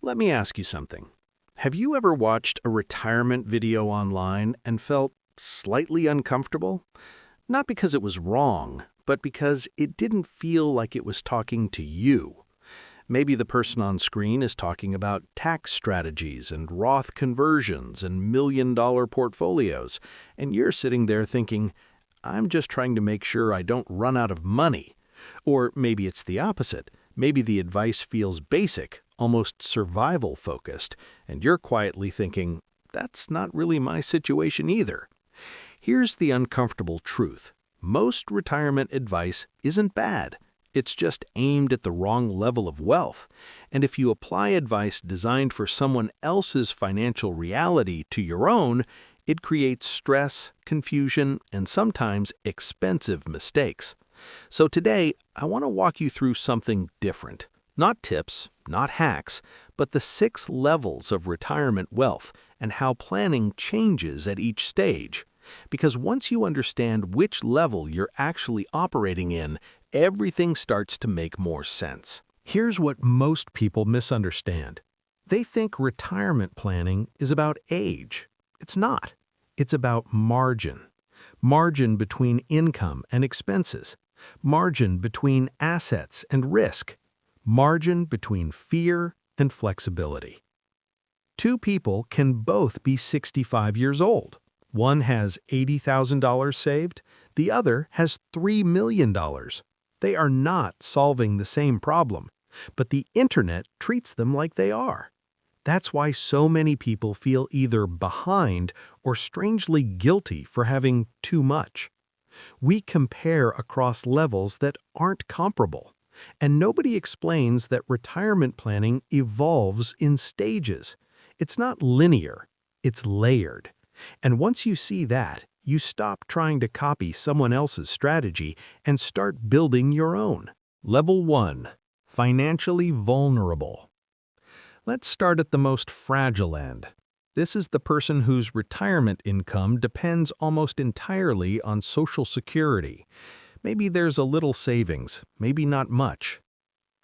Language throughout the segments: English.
Let me ask you something. Have you ever watched a retirement video online and felt slightly uncomfortable? Not because it was wrong, but because it didn't feel like it was talking to you. Maybe the person on screen is talking about tax strategies and Roth conversions and million-dollar portfolios, and you're sitting there thinking, I'm just trying to make sure I don't run out of money. Or maybe it's the opposite. Maybe the advice feels basic, almost survival-focused, and you're quietly thinking, that's not really my situation either. Here's the uncomfortable truth. Most retirement advice isn't bad. It's just aimed at the wrong level of wealth. And if you apply advice designed for someone else's financial reality to your own, it creates stress, confusion, and sometimes expensive mistakes. So today, I want to walk you through something different. Not tips, not hacks, but the 6 levels of retirement wealth and how planning changes at each stage. Because once you understand which level you're actually operating in, everything starts to make more sense. Here's what most people misunderstand. They think retirement planning is about age. It's not. It's about margin. Margin between income and expenses. Margin between assets and risk. Margin between fear and flexibility. 2 people can both be 65 years old. One has $80,000 saved, the other has $3 million. They are not solving the same problem, but the internet treats them like they are. That's why so many people feel either behind or strangely guilty for having too much. We compare across levels that aren't comparable, and nobody explains that retirement planning evolves in stages. It's not linear, it's layered. And once you see that, you stop trying to copy someone else's strategy and start building your own. Level 1. Financially vulnerable. Let's start at the most fragile end. This is the person whose retirement income depends almost entirely on Social Security. Maybe there's a little savings, maybe not much.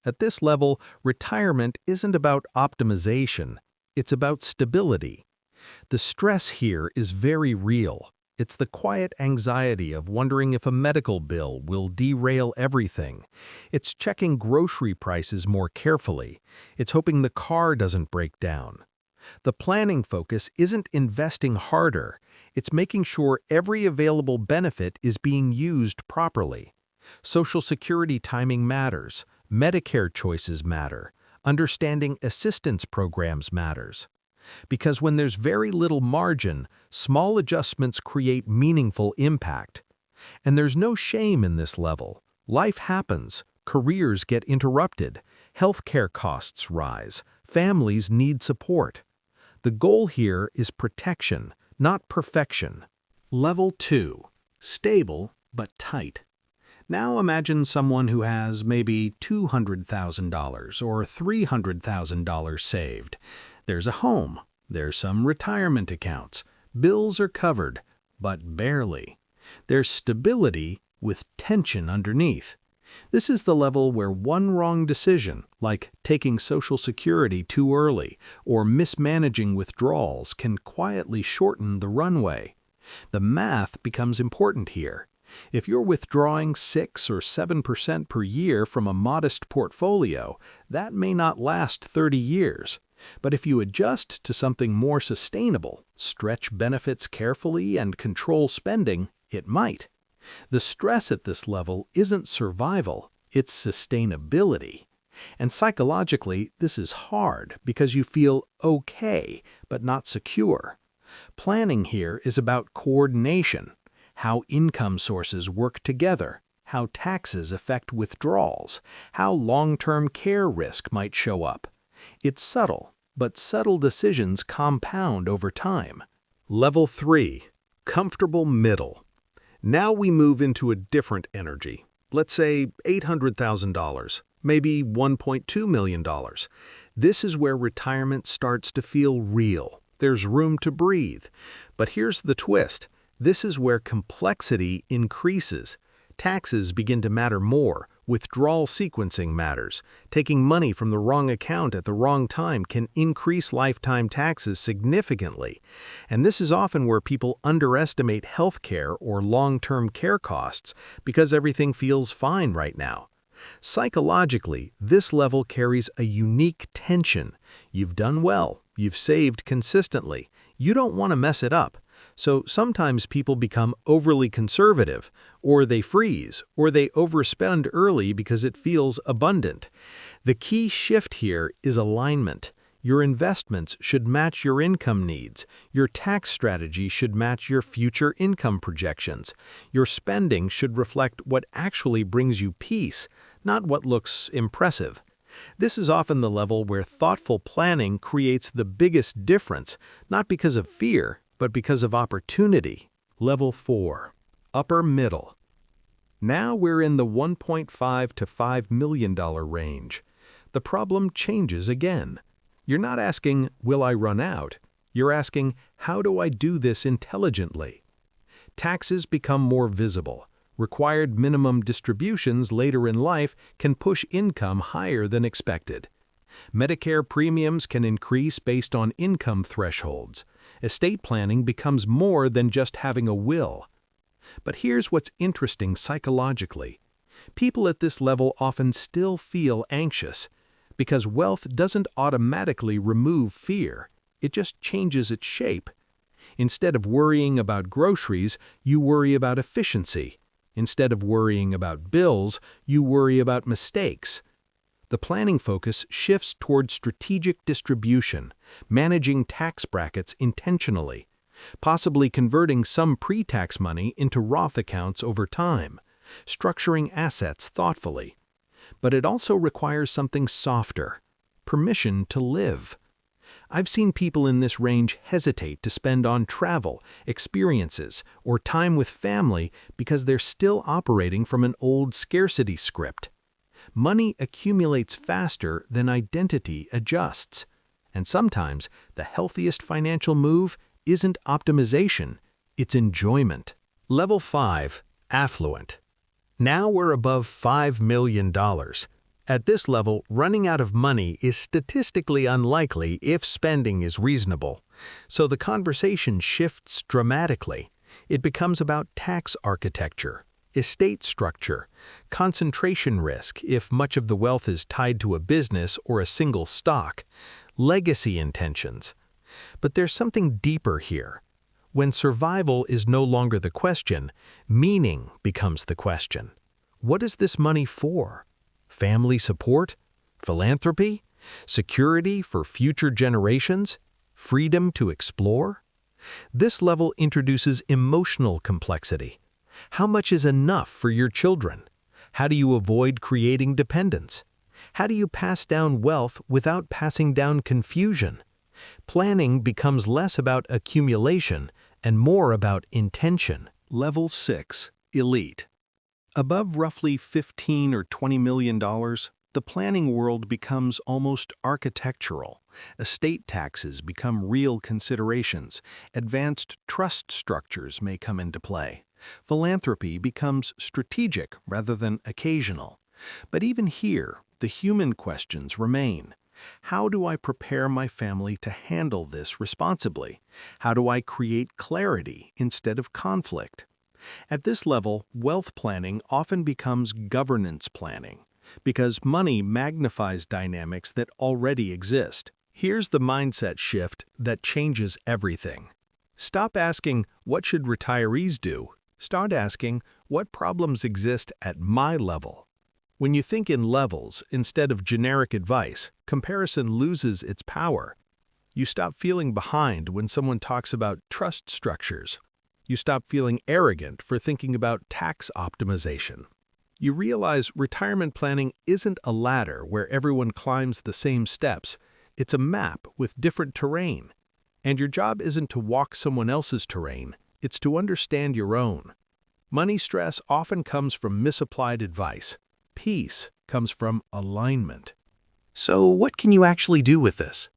At this level, retirement isn't about optimization, it's about stability. The stress here is very real. It's the quiet anxiety of wondering if a medical bill will derail everything. It's checking grocery prices more carefully. It's hoping the car doesn't break down. The planning focus isn't investing harder. It's making sure every available benefit is being used properly. Social Security timing matters. Medicare choices matter. Understanding assistance programs matters. Because when there's very little margin, small adjustments create meaningful impact. And there's no shame in this level. Life happens, careers get interrupted, healthcare costs rise, families need support. The goal here is protection, not perfection. Level 2. Stable but tight. Now imagine someone who has maybe $200,000 or $300,000 saved. There's a home, there's some retirement accounts, bills are covered, but barely. There's stability with tension underneath. This is the level where one wrong decision, like taking Social Security too early or mismanaging withdrawals, can quietly shorten the runway. The math becomes important here. If you're withdrawing 6 or 7% per year from a modest portfolio, that may not last 30 years. But if you adjust to something more sustainable, stretch benefits carefully and control spending, it might. The stress at this level isn't survival, it's sustainability. And psychologically, this is hard because you feel okay, but not secure. Planning here is about coordination, how income sources work together, how taxes affect withdrawals, how long-term care risk might show up. It's subtle, but subtle decisions compound over time. Level 3. Comfortable middle. Now we move into a different energy. Let's say $800,000, maybe $1.2 million. This is where retirement starts to feel real. There's room to breathe. But here's the twist. This is where complexity increases. Taxes begin to matter more, Withdrawal sequencing matters. Taking money from the wrong account at the wrong time can increase lifetime taxes significantly. And this is often where people underestimate healthcare or long-term care costs because everything feels fine right now. Psychologically, this level carries a unique tension. You've done well, you've saved consistently, you don't want to mess it up. So sometimes people become overly conservative, or they freeze, or they overspend early because it feels abundant. The key shift here is alignment. Your investments should match your income needs. Your tax strategy should match your future income projections. Your spending should reflect what actually brings you peace, not what looks impressive. This is often the level where thoughtful planning creates the biggest difference, not because of fear, but because of opportunity. Level 4. Upper Middle. Now we're in the $1.5 to $5 million range. The problem changes again. You're not asking, will I run out? You're asking, how do I do this intelligently? Taxes become more visible. Required minimum distributions later in life can push income higher than expected. Medicare premiums can increase based on income thresholds. Estate planning becomes more than just having a will. But here's what's interesting psychologically. People at this level often still feel anxious, because wealth doesn't automatically remove fear, it just changes its shape. Instead of worrying about groceries, you worry about efficiency. Instead of worrying about bills, you worry about mistakes. The planning focus shifts toward strategic distribution, managing tax brackets intentionally, possibly converting some pre-tax money into Roth accounts over time, structuring assets thoughtfully. But it also requires something softer: permission to live. I've seen people in this range hesitate to spend on travel, experiences, or time with family because they're still operating from an old scarcity script. Money accumulates faster than identity adjusts. And sometimes the healthiest financial move isn't optimization, it's enjoyment. Level 5. Affluent. Now we're above $5 million. At this level, running out of money is statistically unlikely if spending is reasonable. So the conversation shifts dramatically. It becomes about tax architecture, estate structure, concentration risk if much of the wealth is tied to a business or a single stock, legacy intentions. But there's something deeper here. When survival is no longer the question, meaning becomes the question. What is this money for? Family support? Philanthropy? Security for future generations? Freedom to explore? This level introduces emotional complexity. How much is enough for your children? How do you avoid creating dependence? How do you pass down wealth without passing down confusion? Planning becomes less about accumulation and more about intention. Level 6. Elite. Above roughly $15 or $20 million, the planning world becomes almost architectural. Estate taxes become real considerations. Advanced trust structures may come into play. Philanthropy becomes strategic rather than occasional. But even here, the human questions remain. How do I prepare my family to handle this responsibly? How do I create clarity instead of conflict? At this level, wealth planning often becomes governance planning, because money magnifies dynamics that already exist. Here's the mindset shift that changes everything. Stop asking, what should retirees do? Start asking, what problems exist at my level? When you think in levels instead of generic advice, comparison loses its power. You stop feeling behind when someone talks about trust structures. You stop feeling arrogant for thinking about tax optimization. You realize retirement planning isn't a ladder where everyone climbs the same steps. It's a map with different terrain. And your job isn't to walk someone else's terrain, it's to understand your own. Money stress often comes from misapplied advice. Peace comes from alignment. So what can you actually do with this?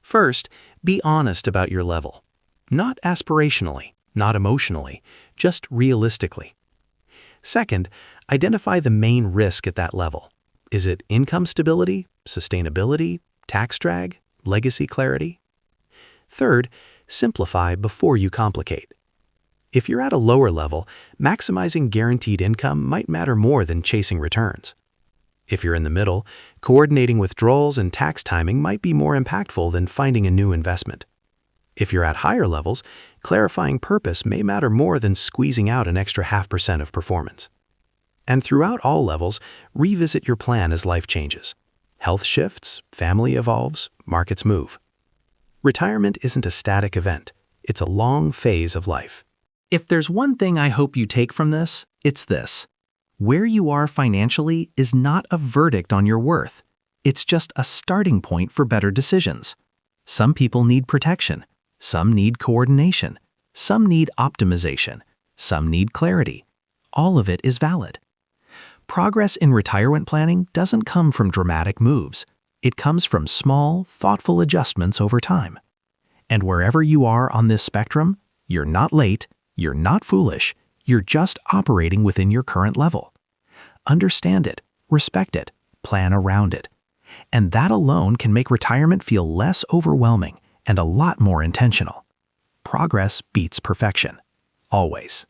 First, be honest about your level. Not aspirationally, not emotionally, just realistically. Second, Identify the main risk at that level. Is it income stability, sustainability, tax drag, legacy clarity? Third, simplify before you complicate. If you're at a lower level, maximizing guaranteed income might matter more than chasing returns. If you're in the middle, coordinating withdrawals and tax timing might be more impactful than finding a new investment. If you're at higher levels, clarifying purpose may matter more than squeezing out an extra 0.5% of performance. And throughout all levels, revisit your plan as life changes. Health shifts, family evolves, markets move. Retirement isn't a static event. It's a long phase of life. If there's one thing I hope you take from this, it's this. Where you are financially is not a verdict on your worth. It's just a starting point for better decisions. Some people need protection. Some need coordination. Some need optimization. Some need clarity. All of it is valid. Progress in retirement planning doesn't come from dramatic moves. It comes from small, thoughtful adjustments over time. And wherever you are on this spectrum, you're not late, you're not foolish, you're just operating within your current level. Understand it, respect it, plan around it. And that alone can make retirement feel less overwhelming and a lot more intentional. Progress beats perfection. Always.